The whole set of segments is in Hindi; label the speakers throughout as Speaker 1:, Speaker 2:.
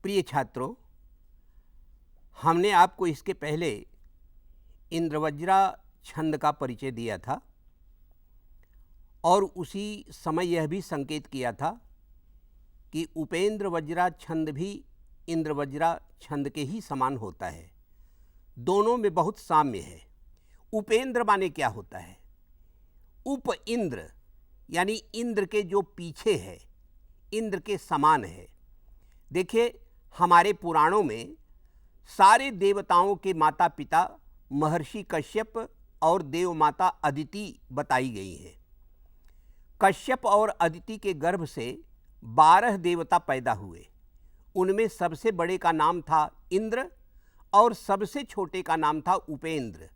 Speaker 1: प्रिय छात्रों, हमने आपको इसके पहले इंद्रवज्रा छंद का परिचय दिया था और उसी समय यह भी संकेत किया था कि उपेंद्र वज्रा छंद भी इंद्रवज्रा छंद के ही समान होता है। दोनों में बहुत साम्य है। उपेंद्र माने क्या होता है? उप इंद्र यानी इंद्र के जो पीछे है, इंद्र के समान है। देखिए, हमारे पुराणों में सारे देवताओं के माता पिता महर्षि कश्यप और देव माता अदिति बताई गई हैं। कश्यप और अदिति के गर्भ से 12 देवता पैदा हुए। उनमें सबसे बड़े का नाम था इंद्र और सबसे छोटे का नाम था उपेंद्र।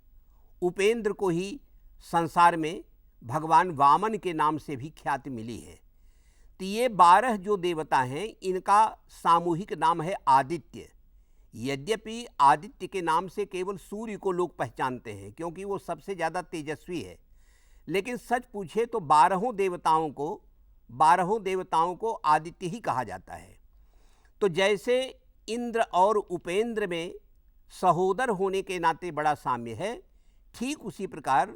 Speaker 1: उपेंद्र को ही संसार में भगवान वामन के नाम से भी ख्याति मिली है। तो ये 12 जो देवता हैं, इनका सामूहिक नाम है आदित्य। यद्यपि आदित्य के नाम से केवल सूर्य को लोग पहचानते हैं क्योंकि वो सबसे ज़्यादा तेजस्वी है, लेकिन सच पूछे तो 12 देवताओं को आदित्य ही कहा जाता है। तो जैसे इंद्र और उपेंद्र में सहोदर होने के नाते बड़ा साम्य है, ठीक उसी प्रकार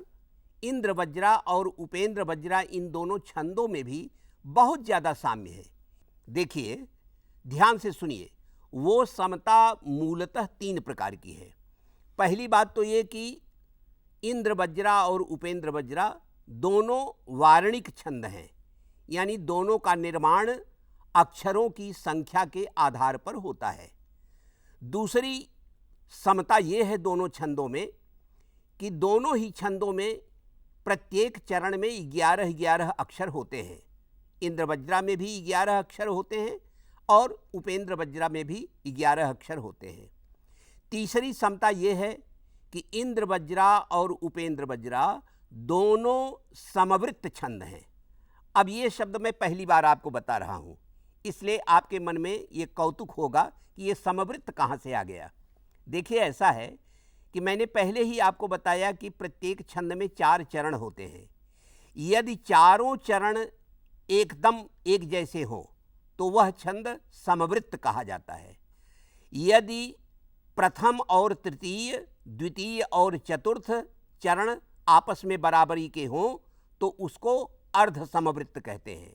Speaker 1: इंद्रवज्रा और उपेंद्र वज्रा इन दोनों छंदों में भी बहुत ज़्यादा साम्य है। देखिए, ध्यान से सुनिए। वो समता मूलतः 3 प्रकार की है। पहली बात तो ये कि इंद्रवज्रा और उपेंद्र वज्रा दोनों वार्णिक छंद हैं, यानी दोनों का निर्माण अक्षरों की संख्या के आधार पर होता है। दूसरी समता ये है दोनों छंदों में कि दोनों ही छंदों में प्रत्येक चरण में 11-11 अक्षर होते हैं। इंद्रवज्रा में भी 11 अक्षर होते हैं और उपेंद्र वज्रा में भी 11 अक्षर होते हैं। तीसरी समता ये है कि इंद्रवज्रा और उपेंद्र वज्रा दोनों समवृत्त छंद हैं। अब ये शब्द मैं पहली बार आपको बता रहा हूँ, इसलिए आपके मन में ये कौतुक होगा कि ये समवृत्त कहाँ से आ गया। देखिए, ऐसा है कि मैंने पहले ही आपको बताया कि प्रत्येक छंद में 4 चरण होते हैं। यदि चारों चरण एकदम एक जैसे हों तो वह छंद समवृत्त कहा जाता है। यदि प्रथम और तृतीय, द्वितीय और चतुर्थ चरण आपस में बराबरी के हों तो उसको अर्ध समवृत्त कहते हैं।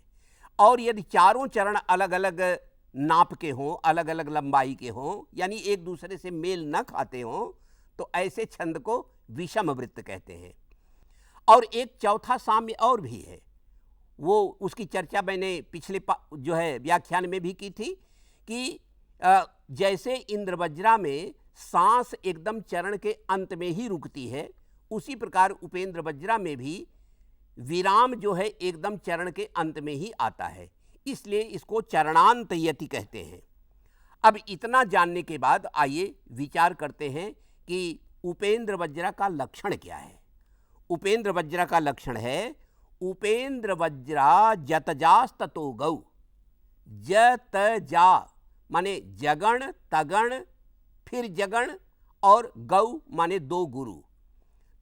Speaker 1: और यदि चारों चरण अलग अलग नाप के हों, अलग अलग लंबाई के हों, यानी एक दूसरे से मेल न खाते हों, तो ऐसे छंद को विषम वृत्त कहते हैं। और एक चौथा साम्य और भी है, वो उसकी चर्चा मैंने पिछले व्याख्यान में भी की थी कि जैसे इंद्रवज्रा में सांस एकदम चरण के अंत में ही रुकती है, उसी प्रकार उपेंद्र वज्रा में भी विराम जो है एकदम चरण के अंत में ही आता है, इसलिए इसको चरणांत यति कहते हैं। अब इतना जानने के बाद आइए विचार करते हैं कि उपेंद्र वज्रा का लक्षण क्या है। उपेंद्र वज्रा का लक्षण है उपेंद्र वज्रा जतजास्ततो गौ। जतजा माने जगण, तगण, फिर जगण और गौ माने 2 गुरु।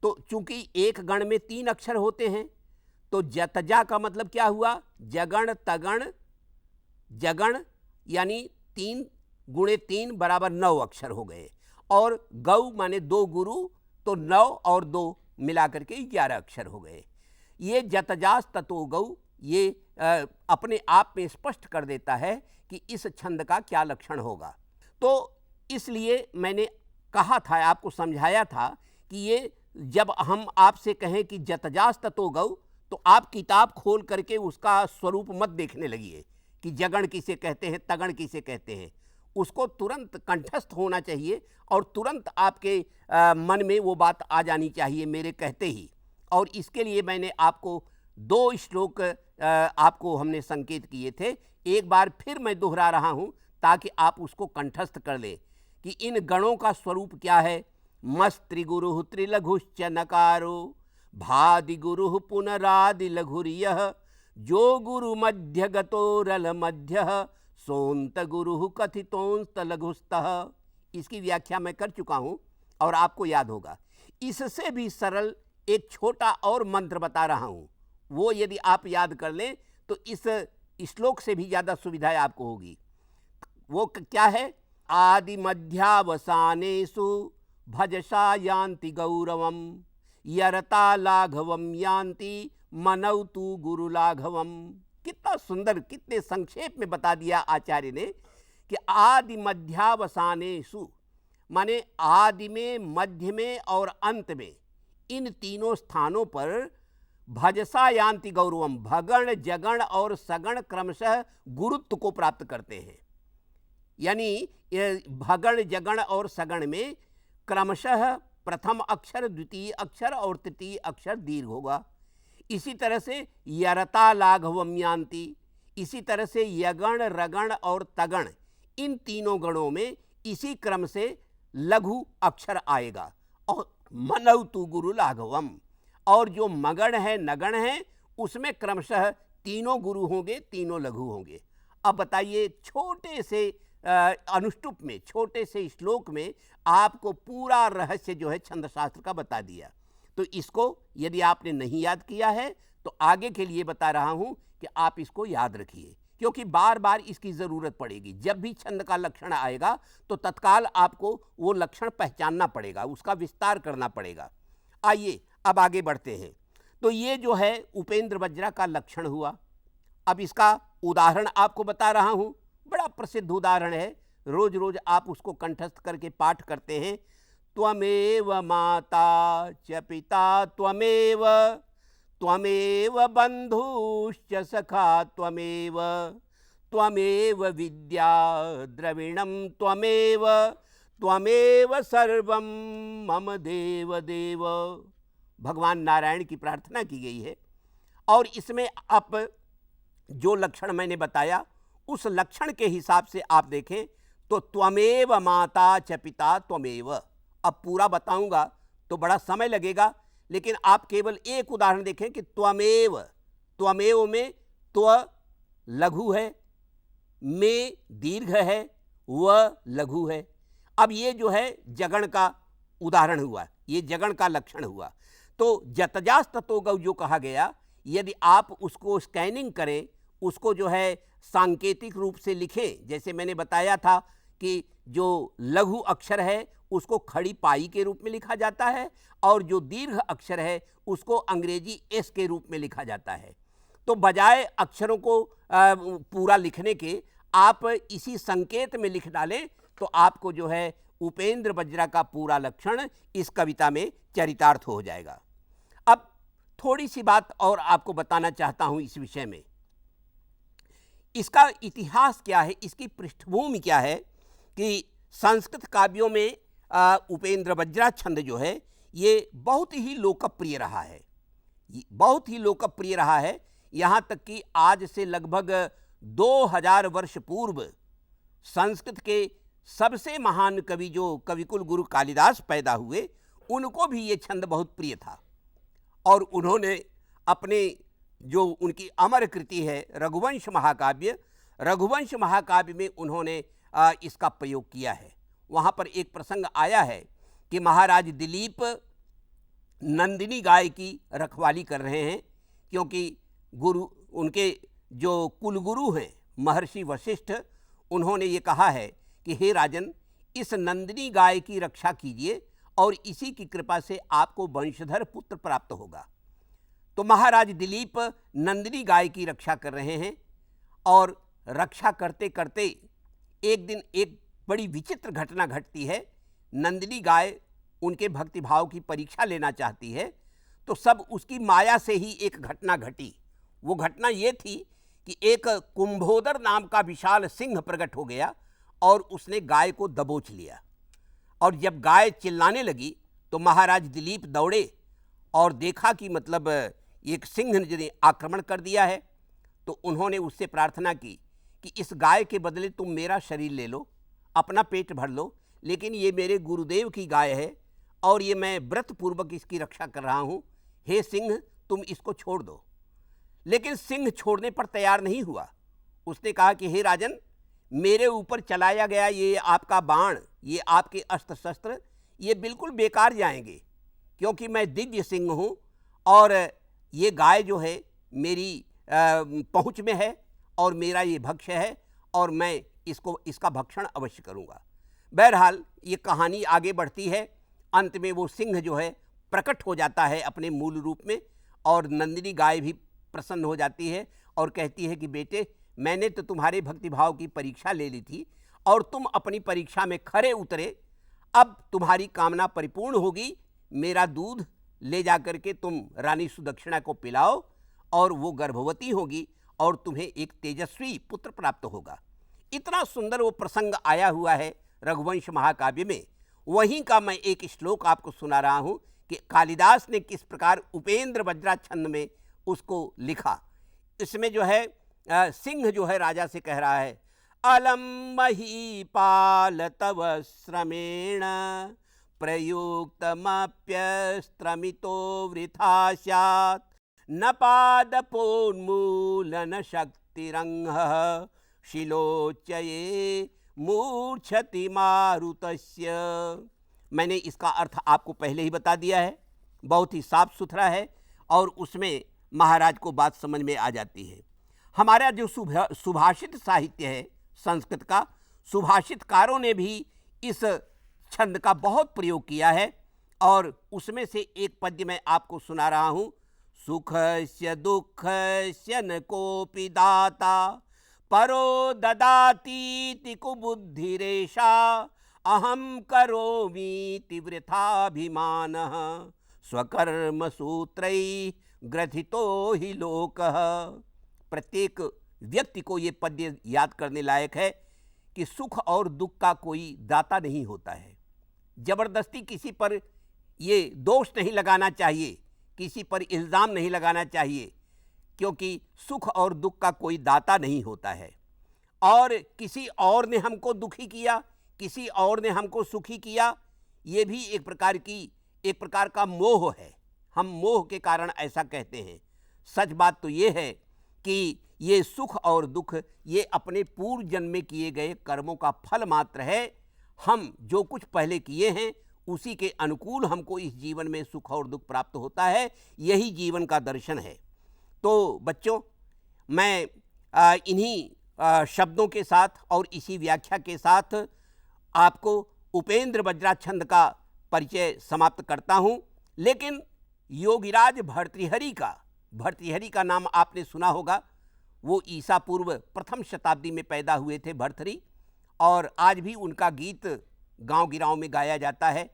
Speaker 1: तो चूंकि एक गण में 3 अक्षर होते हैं तो जतजा का मतलब क्या हुआ? जगण, तगण, जगण, यानी 3 गुणे 3 बराबर 9 अक्षर हो गए। और गौ माने 2 गुरु, तो 9 और 2 मिलाकर के 11 अक्षर हो गए। ये जतजास ततो गौ ये अपने आप में स्पष्ट कर देता है कि इस छंद का क्या लक्षण होगा। तो इसलिए मैंने कहा था, आपको समझाया था कि ये जब हम आपसे कहें कि जतजास ततो गौ, तो आप किताब खोल करके उसका स्वरूप मत देखने लगिए कि जगण किसे कहते हैं, तगण किसे कहते हैं। उसको तुरंत कंठस्थ होना चाहिए और तुरंत आपके मन में वो बात आ जानी चाहिए मेरे कहते ही। और इसके लिए मैंने आपको 2 श्लोक आपको हमने संकेत किए थे। एक बार फिर मैं दोहरा रहा हूँ ताकि आप उसको कंठस्थ कर लें कि इन गणों का स्वरूप क्या है। मस्त्रिगुरु त्रिलघुश्च नकारो भादि गुरु पुनरादि लघुर्यः जो गुरु मध्य गतोरल मध्य सोंत गुरु कथितोंस्त लघुस्तः। इसकी व्याख्या मैं कर चुका हूँ और आपको याद होगा। इससे भी सरल एक छोटा और मंत्र बता रहा हूँ, वो यदि आप याद कर लें तो इस श्लोक से भी ज़्यादा सुविधा आपको होगी। वो क्या है? आदि मध्यावसानेषु भजसा यान्ति गौरवम यरता लाघवम यान्ति मनौ तु गुरु लाघवम। कितना सुंदर, कितने संक्षेप में बता दिया आचार्य ने कि आदि मध्यावसानेषु माने आदि में, मध्य में और अंत में, इन तीनों स्थानों पर भजसा यान्ति गौरवम, भगण जगण और सगण क्रमशः गुरुत्व को प्राप्त करते हैं। यानी भगण जगण और सगण में क्रमशः प्रथम अक्षर, द्वितीय अक्षर और तृतीय अक्षर दीर्घ होगा। इसी तरह से यरता लाघवम यान्ति, इसी तरह से यगण रगण और तगण, इन तीनों गणों में इसी क्रम से लघु अक्षर आएगा। और मनौ तु गुरु लाघवम, और जो मगण है, नगण है, उसमें क्रमशः तीनों गुरु होंगे, तीनों लघु होंगे। अब बताइए, छोटे से अनुष्टुप में, छोटे से श्लोक में आपको पूरा रहस्य जो है छंद शास्त्र का बता दिया। तो इसको यदि आपने नहीं याद किया है तो आगे के लिए बता रहा हूं कि आप इसको याद रखिए, क्योंकि बार बार इसकी ज़रूरत पड़ेगी। जब भी छंद का लक्षण आएगा तो तत्काल आपको वो लक्षण पहचानना पड़ेगा, उसका विस्तार करना पड़ेगा। आइए अब आगे बढ़ते हैं। तो ये जो है उपेंद्र वज्रा का लक्षण हुआ। अब इसका उदाहरण आपको बता रहा हूं, बड़ा प्रसिद्ध उदाहरण है, रोज रोज आप उसको कंठस्थ करके पाठ करते हैं। त्वमेव माता च पिता त्वमेव, त्वमेव बंधुश्च सखा त्वमेव, त्वमेव विद्या द्रविणं त्वमेव, त्वमेव सर्वं मम देव देव। भगवान नारायण की प्रार्थना की गई है। और इसमें आप जो लक्षण मैंने बताया, उस लक्षण के हिसाब से आप देखें तो त्वमेव माता च पिता त्वमेव। अब पूरा बताऊंगा तो बड़ा समय लगेगा, लेकिन आप केवल एक उदाहरण देखें कि त्वमेव, त्वमेव में त्व लघु है, में दीर्घ है, व लघु है। अब ये जो है जगण का उदाहरण हुआ, ये जगण का लक्षण हुआ। तो जतजास ततो गौ जो कहा गया, यदि आप उसको स्कैनिंग करें, उसको जो है सांकेतिक रूप से लिखें, जैसे मैंने बताया था कि जो लघु अक्षर है उसको खड़ी पाई के रूप में लिखा जाता है, और जो दीर्घ अक्षर है उसको अंग्रेजी एस के रूप में लिखा जाता है। तो बजाय अक्षरों को पूरा लिखने के आप इसी संकेत में लिख डालें तो आपको जो है उपेंद्र वज्रा का पूरा लक्षण इस कविता में चरितार्थ हो जाएगा। अब थोड़ी सी बात और आपको बताना चाहता हूं इस विषय में। इसका इतिहास क्या है, इसकी पृष्ठभूमि क्या है कि संस्कृत काव्यों में उपेंद्र वज्रा छंद जो है ये बहुत ही लोकप्रिय रहा है, बहुत ही लोकप्रिय रहा है। यहाँ तक कि आज से लगभग 2000 वर्ष पूर्व संस्कृत के सबसे महान कवि जो कविकुल गुरु कालिदास पैदा हुए, उनको भी ये छंद बहुत प्रिय था। और उन्होंने अपने जो उनकी अमर कृति है रघुवंश महाकाव्य, रघुवंश महाकाव्य में उन्होंने इसका प्रयोग किया है। वहाँ पर एक प्रसंग आया है कि महाराज दिलीप नंदिनी गाय की रखवाली कर रहे हैं, क्योंकि गुरु, उनके जो कुलगुरु हैं महर्षि वशिष्ठ, उन्होंने ये कहा है कि हे राजन, इस नंदिनी गाय की रक्षा कीजिए और इसी की कृपा से आपको वंशधर पुत्र प्राप्त होगा। तो महाराज दिलीप नंदिनी गाय की रक्षा कर रहे हैं, और रक्षा करते करते एक दिन एक बड़ी विचित्र घटना घटती है। नंदिनी गाय उनके भक्तिभाव की परीक्षा लेना चाहती है, तो सब उसकी माया से ही एक घटना घटी। वो घटना ये थी कि एक कुंभोदर नाम का विशाल सिंह प्रकट हो गया और उसने गाय को दबोच लिया। और जब गाय चिल्लाने लगी तो महाराज दिलीप दौड़े और देखा कि मतलब एक सिंह ने आक्रमण कर दिया है। तो उन्होंने उससे प्रार्थना की कि इस गाय के बदले तुम मेरा शरीर ले लो, अपना पेट भर लो, लेकिन ये मेरे गुरुदेव की गाय है और ये मैं व्रत पूर्वक इसकी रक्षा कर रहा हूँ। हे सिंह, तुम इसको छोड़ दो। लेकिन सिंह छोड़ने पर तैयार नहीं हुआ। उसने कहा कि हे राजन, मेरे ऊपर चलाया गया ये आपका बाण, ये आपके अस्त्र शस्त्र, ये बिल्कुल बेकार जाएंगे, क्योंकि मैं दिव्य सिंह हूँ और ये गाय जो है मेरी पहुँच में है और मेरा ये भक्ष्य है और मैं इसका भक्षण अवश्य करूँगा। बहरहाल ये कहानी आगे बढ़ती है। अंत में वो सिंह जो है प्रकट हो जाता है अपने मूल रूप में, और नंदिनी गाय भी प्रसन्न हो जाती है और कहती है कि बेटे, मैंने तो तुम्हारे भक्तिभाव की परीक्षा ले ली थी और तुम अपनी परीक्षा में खरे उतरे। अब तुम्हारी कामना परिपूर्ण होगी। मेरा दूध ले जा करके तुम रानी सुदक्षिणा को पिलाओ और वो गर्भवती होगी और तुम्हें एक तेजस्वी पुत्र प्राप्त होगा। इतना सुंदर वो प्रसंग आया हुआ है रघुवंश महाकाव्य में। वहीं का मैं एक श्लोक आपको सुना रहा हूँ कि कालिदास ने किस प्रकार उपेंद्र वज्रा छंद में उसको लिखा। इसमें जो है सिंह जो है राजा से कह रहा है, अलम महीपाल तव श्रमेण प्रयुक्तमप्यस्त्रमितो वृथा स्यात् न पादपोन्मूलन शक्तिरंहः शिलोच्चये मूर्छति मारुतस्य। मैंने इसका अर्थ आपको पहले ही बता दिया है, बहुत ही साफ सुथरा है और उसमें महाराज को बात समझ में आ जाती है। हमारा जो सुभाषित साहित्य है संस्कृत का, सुभाषितकारों ने भी इस छंद का बहुत प्रयोग किया है और उसमें से एक पद्य मैं आपको सुना रहा हूँ। सुखस्य दुःखस्य न कोऽपि दाता परो ददातीति कुबुद्धिरेषा अहम करोमीति वृथाभिमानः स्वकर्म सूत्रैः ग्रथितो हि लोकः। प्रत्येक व्यक्ति को ये पद्य याद करने लायक है कि सुख और दुख का कोई दाता नहीं होता है। जबरदस्ती किसी पर ये दोष नहीं लगाना चाहिए, किसी पर इल्ज़ाम नहीं लगाना चाहिए, क्योंकि सुख और दुख का कोई दाता नहीं होता है। और किसी और ने हमको दुखी किया, किसी और ने हमको सुखी किया, ये भी एक प्रकार का मोह है। हम मोह के कारण ऐसा कहते हैं। सच बात तो ये है कि ये सुख और दुख ये अपने पूर्व जन्म में किए गए कर्मों का फल मात्र है। हम जो कुछ पहले किए हैं उसी के अनुकूल हमको इस जीवन में सुख और दुख प्राप्त होता है। यही जीवन का दर्शन है। तो बच्चों, मैं इन्हीं शब्दों के साथ और इसी व्याख्या के साथ आपको उपेंद्र वज्रा छंद का परिचय समाप्त करता हूँ। लेकिन योगीराज भर्तृहरि का नाम आपने सुना होगा। वो ईसा पूर्व प्रथम शताब्दी में पैदा हुए थे भर्तृहरि, और आज भी उनका गीत गांव गिराव में गाया जाता है।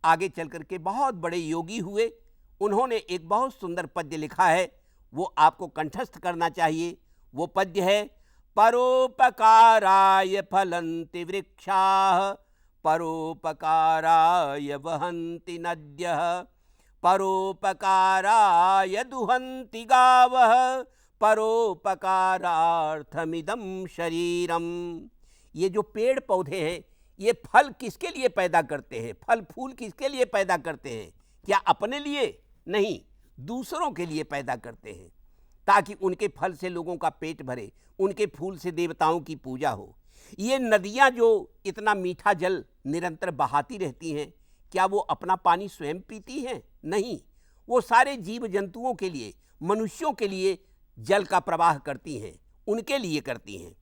Speaker 1: आगे चल कर के बहुत बड़े योगी हुए। उन्होंने एक बहुत सुंदर पद्य लिखा है, वो आपको कंठस्थ करना चाहिए। वो पद्य है, परोपकाराय फलन्ति वृक्षाः परोपकाराय वहन्ति नद्यः परोपकाराय दुहन्ति गावः परोपकारार्थमिदं शरीरम। ये जो पेड़ पौधे हैं ये फल किसके लिए पैदा करते हैं? फल फूल किसके लिए पैदा करते हैं? क्या अपने लिए? नहीं, दूसरों के लिए पैदा करते हैं, ताकि उनके फल से लोगों का पेट भरे, उनके फूल से देवताओं की पूजा हो। ये नदियाँ जो इतना मीठा जल निरंतर बहाती रहती हैं, क्या वो अपना पानी स्वयं पीती हैं? नहीं, वो सारे जीव जंतुओं के लिए, मनुष्यों के लिए जल का प्रवाह करती हैं, उनके लिए करती हैं।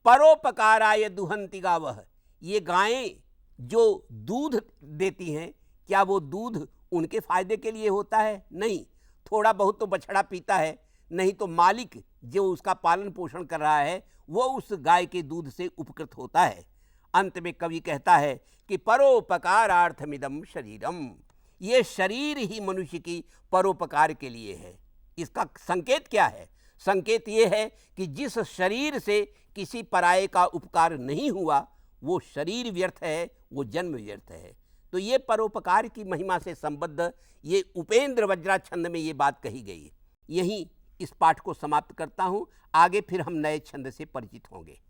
Speaker 1: परोपकाराय दुहन्ति गावः, ये गायें जो दूध देती हैं, क्या वो दूध उनके फायदे के लिए होता है? नहीं, थोड़ा बहुत तो बछड़ा पीता है, नहीं तो मालिक जो उसका पालन पोषण कर रहा है वो उस गाय के दूध से उपकृत होता है। अंत में कवि कहता है कि परोपकारार्थमिदं शरीरम, ये शरीर ही मनुष्य की परोपकार के लिए है। इसका संकेत क्या है? संकेत ये है कि जिस शरीर से किसी पराये का उपकार नहीं हुआ वो शरीर व्यर्थ है, वो जन्म व्यर्थ है। तो ये परोपकार की महिमा से संबद्ध ये उपेंद्र वज्रा छंद में ये बात कही गई। यहीं इस पाठ को समाप्त करता हूँ। आगे फिर हम नए छंद से परिचित होंगे।